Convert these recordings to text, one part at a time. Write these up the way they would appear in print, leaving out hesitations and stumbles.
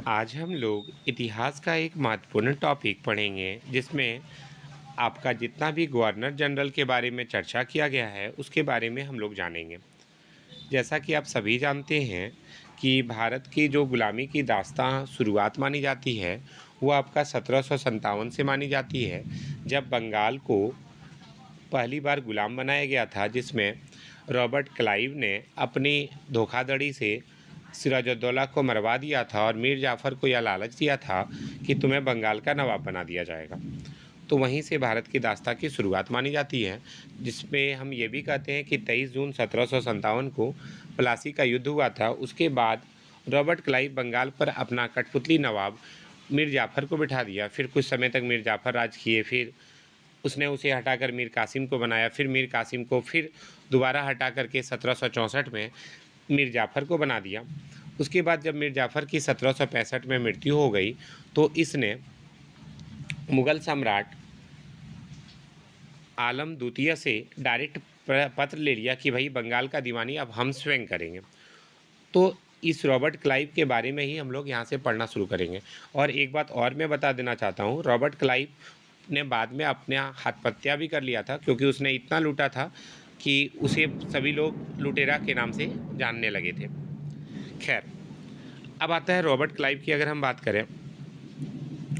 आज हम लोग इतिहास का एक महत्वपूर्ण टॉपिक पढ़ेंगे जिसमें आपका जितना भी गवर्नर जनरल के बारे में चर्चा किया गया है उसके बारे में हम लोग जानेंगे। जैसा कि आप सभी जानते हैं कि भारत की जो गुलामी की दास्तां शुरुआत मानी जाती है वो आपका 1757 से मानी जाती है, जब बंगाल को पहली बार गुलाम बनाया गया था, जिसमें रॉबर्ट क्लाइव ने अपनी धोखाधड़ी से सिराजुद्दौला को मरवा दिया था और मीर जाफ़र को यह लालच दिया था कि तुम्हें बंगाल का नवाब बना दिया जाएगा। तो वहीं से भारत की दास्तां की शुरुआत मानी जाती है, जिसमें हम ये भी कहते हैं कि 23 जून 1757 को प्लासी का युद्ध हुआ था। उसके बाद रॉबर्ट क्लाइव बंगाल पर अपना कठपुतली नवाब मीर जाफ़र को बिठा दिया। फिर कुछ समय तक मीर जाफ़र राज किए, फिर उसने उसे हटाकर मीर कासिम को बनाया, फिर मीर कासिम को फिर दोबारा हटा करके 1764 में मीर जाफ़र को बना दिया। उसके बाद जब मीर जाफ़र की 1765 में मृत्यु हो गई, तो इसने मुग़ल सम्राट आलम द्वितीय से डायरेक्ट पत्र ले लिया कि भाई बंगाल का दीवानी अब हम स्वयं करेंगे। तो इस रॉबर्ट क्लाइव के बारे में ही हम लोग यहाँ से पढ़ना शुरू करेंगे। और एक बात और मैं बता देना चाहता हूँ, रॉबर्ट क्लाइव ने बाद में अपने आत्महत्या भी कर लिया था, क्योंकि उसने इतना लूटा था कि उसे सभी लोग लुटेरा के नाम से जानने लगे थे। खैर, अब आता है रॉबर्ट क्लाइव की। अगर हम बात करें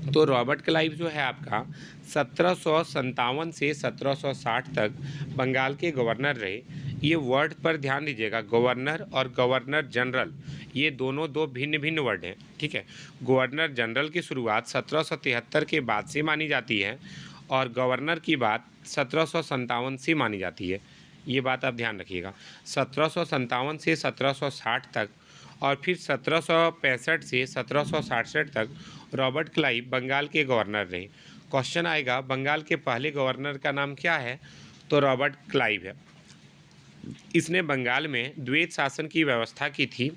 तो रॉबर्ट क्लाइव जो है आपका 1757 से 1760 तक बंगाल के गवर्नर रहे। ये वर्ड पर ध्यान दीजिएगा, गवर्नर और गवर्नर जनरल ये दोनों दो भिन्न भिन्न वर्ड हैं, ठीक है। गवर्नर जनरल की शुरुआत 1773 के बाद से मानी जाती है और गवर्नर की बात 1757 से मानी जाती है। ये बात आप ध्यान रखिएगा, 1757 से 1760 तक और फिर 1765 से 1767 तक रॉबर्ट क्लाइव बंगाल के गवर्नर रहे। क्वेश्चन आएगा बंगाल के पहले गवर्नर का नाम क्या है, तो रॉबर्ट क्लाइव है। इसने बंगाल में द्वैत शासन की व्यवस्था की थी,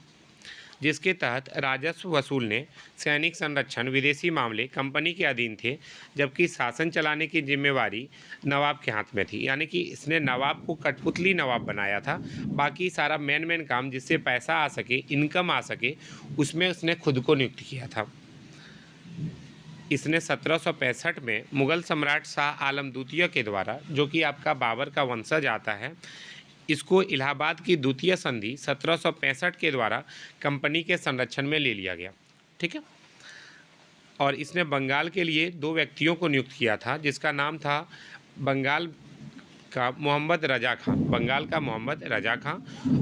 जिसके तहत राजस्व वसूलने, सैनिक संरक्षण, विदेशी मामले कंपनी के अधीन थे, जबकि शासन चलाने की जिम्मेवारी नवाब के हाथ में थी। यानी कि इसने नवाब को कठपुतली नवाब बनाया था, बाकी सारा मेन काम जिससे पैसा आ सके, इनकम आ सके, उसमें उसने खुद को नियुक्त किया था। इसने 1765 में मुग़ल सम्राट शाह आलम द्वितीय के द्वारा, जो कि आपका बाबर का वंशज आता है, इसको इलाहाबाद की द्वितीय संधि 1765 के द्वारा कंपनी के संरक्षण में ले लिया गया, ठीक है। और इसने बंगाल के लिए दो व्यक्तियों को नियुक्त किया था, जिसका नाम था बंगाल का मोहम्मद रजा खां, बंगाल का मोहम्मद रजा खां,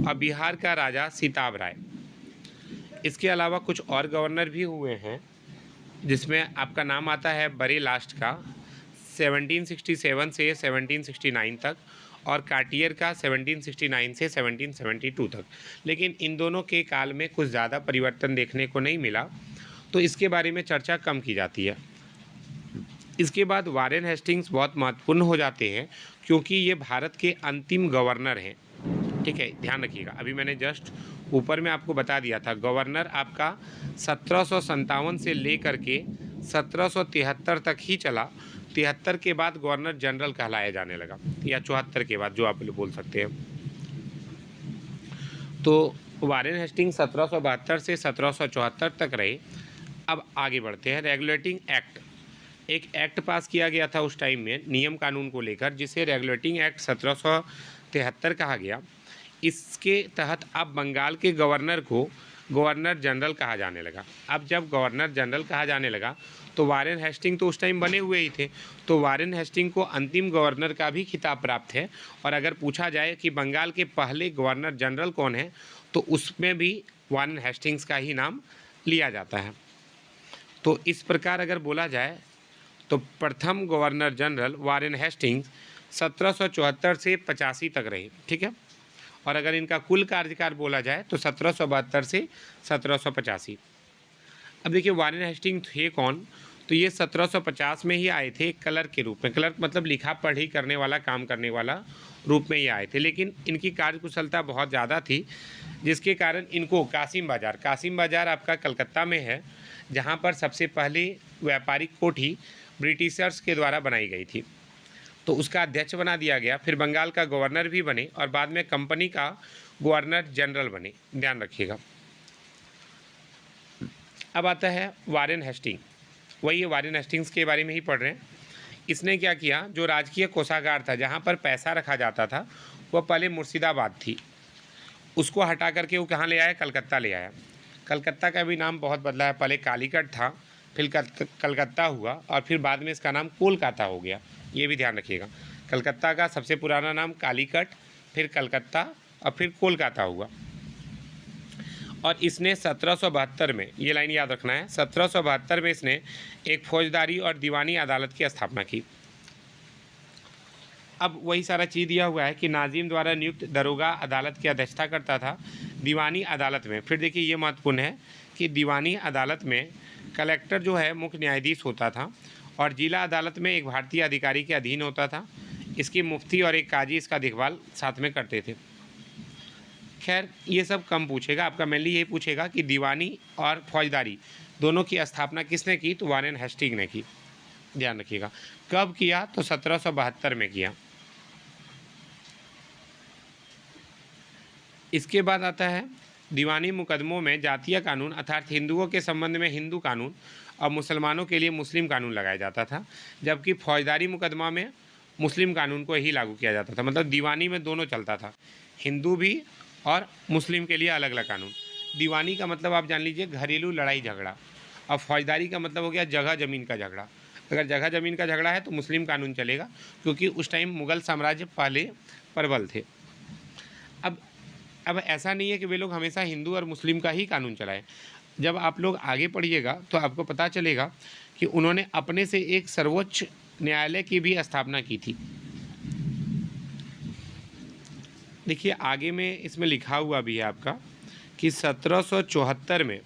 और बिहार का राजा सिताब राय। इसके अलावा कुछ और गवर्नर भी हुए हैं, जिसमें आपका नाम आता है बड़े लास्ट का 1767 से 1769 तक, और कार्टियर का 1769 से 1772 तक। लेकिन इन दोनों के काल में कुछ ज़्यादा परिवर्तन देखने को नहीं मिला, तो इसके बारे में चर्चा कम की जाती है। इसके बाद वारेन हेस्टिंग्स बहुत महत्वपूर्ण हो जाते हैं, क्योंकि ये भारत के अंतिम गवर्नर हैं, ठीक है। ध्यान रखिएगा, अभी मैंने जस्ट ऊपर में आपको बता दिया था, गवर्नर आपका 1757 से लेकर के 1773 तक ही चला। 73 के बाद गवर्नर जनरल कहलाया जाने लगा, या 74 के बाद, जो आप बोल सकते हैं। तो वारेन हेस्टिंग 1772 से 1774 तक रहे। अब आगे बढ़ते हैं। रेगुलेटिंग एक्ट, एक एक्ट पास किया गया था उस टाइम में नियम कानून को लेकर, जिसे रेगुलेटिंग एक्ट 1773 कहा गया। इसके तहत अब बंगाल के गवर्नर को गवर्नर जनरल कहा जाने लगा। अब जब गवर्नर जनरल कहा जाने लगा, तो वारेन हेस्टिंग तो उस टाइम बने हुए ही थे, तो वारेन हेस्टिंग को अंतिम गवर्नर का भी खिताब प्राप्त है। और अगर पूछा जाए कि बंगाल के पहले गवर्नर जनरल कौन है, तो उसमें भी वारेन हेस्टिंग्स का ही नाम लिया जाता है। तो इस प्रकार अगर बोला जाए तो प्रथम गवर्नर जनरल वारेन हेस्टिंग्स 1774 से 85 तक रहे, ठीक है। और अगर इनका कुल कार्यकाल बोला जाए तो 1772 से 1785। अब देखिए वारेन हेस्टिंग थे कौन, तो ये 1750 में ही आए थे क्लर्क के रूप में। क्लर्क मतलब लिखा पढ़ी करने वाला, काम करने वाला रूप में ही आए थे। लेकिन इनकी कार्यकुशलता बहुत ज़्यादा थी, जिसके कारण इनको कासिम बाज़ार आपका कलकत्ता में है, जहाँ पर सबसे पहले व्यापारिक कोठी ब्रिटिशर्स के द्वारा बनाई गई थी, तो उसका अध्यक्ष बना दिया गया। फिर बंगाल का गवर्नर भी बने और बाद में कंपनी का गवर्नर जनरल बने, ध्यान रखिएगा। अब आता है वारेन हेस्टिंग, वही वारेन हेस्टिंग्स के बारे में ही पढ़ रहे हैं। इसने क्या किया, जो राजकीय कोषागार था जहाँ पर पैसा रखा जाता था वह पहले मुर्शिदाबाद थी, उसको हटा करके वो कहाँ ले आया, कलकत्ता ले आया। कलकत्ता का भी नाम बहुत बदला है, पहले कालीकट था, फिर कलकत्ता हुआ और फिर बाद में इसका नाम कोलकाता हो गया, ये भी ध्यान रखिएगा। कलकत्ता का सबसे पुराना नाम कालीकट, फिर कलकत्ता और फिर कोलकाता हुआ। और इसने 1772 में, ये लाइन याद रखना है, 1772 में इसने एक फौजदारी और दीवानी अदालत की स्थापना की। अब वही सारा चीज़ दिया हुआ है कि नाजिम द्वारा नियुक्त दरोगा अदालत की अध्यक्षता करता था दीवानी अदालत में। फिर देखिए ये महत्वपूर्ण है कि दीवानी अदालत में कलेक्टर जो है मुख्य न्यायाधीश होता था और जिला अदालत में एक भारतीय अधिकारी के अधीन होता था। इसकी मुफ्ती और एक काजी इसका देखभाल साथ में करते थे। खैर ये सब कम पूछेगा, आपका मेनली ये पूछेगा कि दीवानी और फौजदारी दोनों की स्थापना किसने की, तो वारेन हेस्टिंग ने की। ध्यान रखिएगा कब किया, तो 1772 में किया। इसके बाद आता है दीवानी मुकदमों में जातीय कानून अर्थात हिंदुओं के संबंध में हिंदू कानून और मुसलमानों के लिए मुस्लिम कानून लगाया जाता था, जबकि फौजदारी मुकदमा में मुस्लिम कानून को ही लागू किया जाता था। मतलब दीवानी में दोनों चलता था, हिंदू भी और मुस्लिम के लिए अलग अलग कानून। दीवानी का मतलब आप जान लीजिए घरेलू लड़ाई झगड़ा, और फौजदारी का मतलब हो गया जगह ज़मीन का झगड़ा। अगर जगह ज़मीन का झगड़ा है तो मुस्लिम कानून चलेगा, क्योंकि उस टाइम मुग़ल साम्राज्य पहले प्रबल थे। अब ऐसा नहीं है कि वे लोग हमेशा हिंदू और मुस्लिम का ही कानून चलाएं। जब आप लोग आगे पढ़िएगा तो आपको पता चलेगा कि उन्होंने अपने से एक सर्वोच्च न्यायालय की भी स्थापना की थी। देखिए आगे में इसमें लिखा हुआ भी है आपका कि 1774 में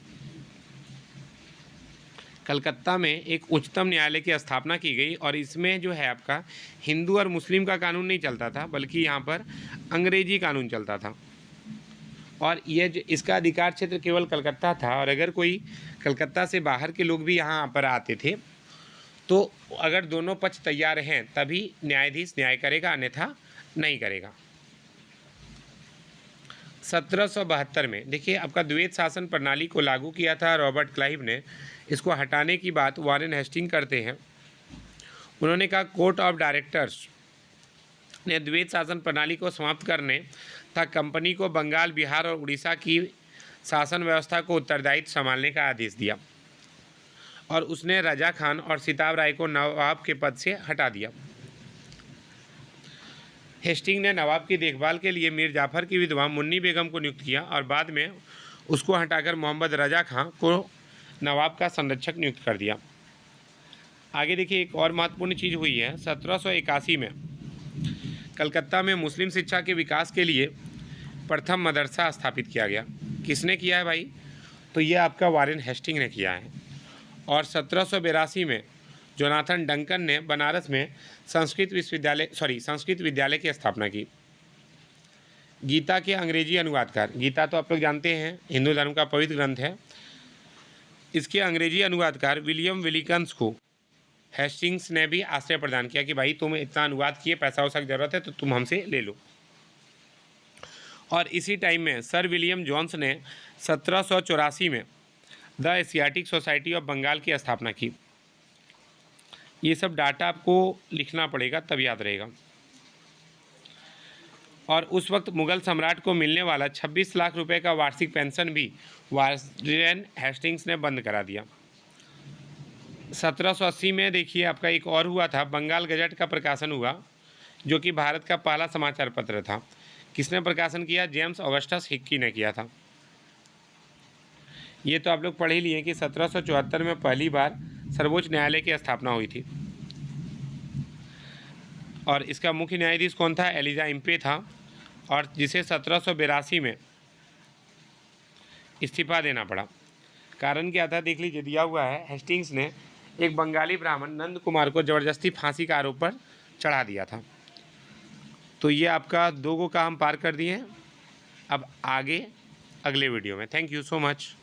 कलकत्ता में एक उच्चतम न्यायालय की स्थापना की गई, और इसमें जो है आपका हिंदू और मुस्लिम का कानून नहीं चलता था, बल्कि यहाँ पर अंग्रेजी कानून चलता था। और ये इसका अधिकार क्षेत्र केवल कलकत्ता था, और अगर कोई कलकत्ता से बाहर के लोग भी यहाँ पर आते थे तो अगर दोनों पक्ष तैयार हैं तभी न्यायाधीश न्याय करेगा, अन्यथा नहीं करेगा। 1772 में देखिए आपका द्वैत शासन प्रणाली को लागू किया था रॉबर्ट क्लाइव ने। इसको हटाने की बात वारेन हेस्टिंग करते हैं। उन्होंने कहा कोर्ट ऑफ डायरेक्टर्स ने द्वैत शासन प्रणाली को समाप्त करने तथा कंपनी को बंगाल, बिहार और उड़ीसा की शासन व्यवस्था को उत्तरदायित्व संभालने का आदेश दिया, और उसने रजा खान और सिताब राय को नवाब के पद से हटा दिया। हेस्टिंग ने नवाब की देखभाल के लिए मीर जाफ़र की विधवा मुन्नी बेगम को नियुक्त किया, और बाद में उसको हटाकर मोहम्मद रजा खां को नवाब का संरक्षक नियुक्त कर दिया। आगे देखिए एक और महत्वपूर्ण चीज़ हुई है। 1781 में कलकत्ता में मुस्लिम शिक्षा के विकास के लिए प्रथम मदरसा स्थापित किया गया। किसने किया है भाई, तो ये आपका वारेन हेस्टिंग ने किया है। और 1782 में जोनाथन डंकन ने बनारस में संस्कृत विद्यालय की स्थापना की। गीता के अंग्रेजी अनुवादकार, गीता तो आप लोग जानते हैं हिंदू धर्म का पवित्र ग्रंथ है, इसके अंग्रेजी अनुवादकार विलियम विलिकन्स को हेस्टिंग्स ने भी आश्रय प्रदान किया कि भाई तुम इतना अनुवाद किए, पैसा वैसा की ज़रूरत है तो तुम हमसे ले लो। और इसी टाइम में सर विलियम जोन्स ने 1784 में the Asiatic Society of Bengal की स्थापना की। ये सब डाटा आपको लिखना पड़ेगा तब याद रहेगा। और उस वक्त मुग़ल सम्राट को मिलने वाला 26 लाख रुपए का वार्षिक पेंशन भी वारेन हेस्टिंग्स ने बंद करा दिया। 1780 में देखिए आपका एक और हुआ था, बंगाल गजट का प्रकाशन हुआ, जो कि भारत का पहला समाचार पत्र था। किसने प्रकाशन किया, जेम्स ऑगस्टस हिक्की ने किया था। ये तो आप लोग पढ़ ही लिए कि 1774 में पहली बार सर्वोच्च न्यायालय की स्थापना हुई थी, और इसका मुख्य न्यायाधीश कौन था, एलिजा इम्पे था, और जिसे 1782 में इस्तीफा देना पड़ा। कारण क्या था देख लीजिए, दिया हुआ है हेस्टिंग्स ने एक बंगाली ब्राह्मण नंद कुमार को ज़बरदस्ती फांसी का आरोप पर चढ़ा दिया था। तो ये आपका 2 को का हम पार कर दिए हैं। अब आगे अगले वीडियो में। Thank you so much.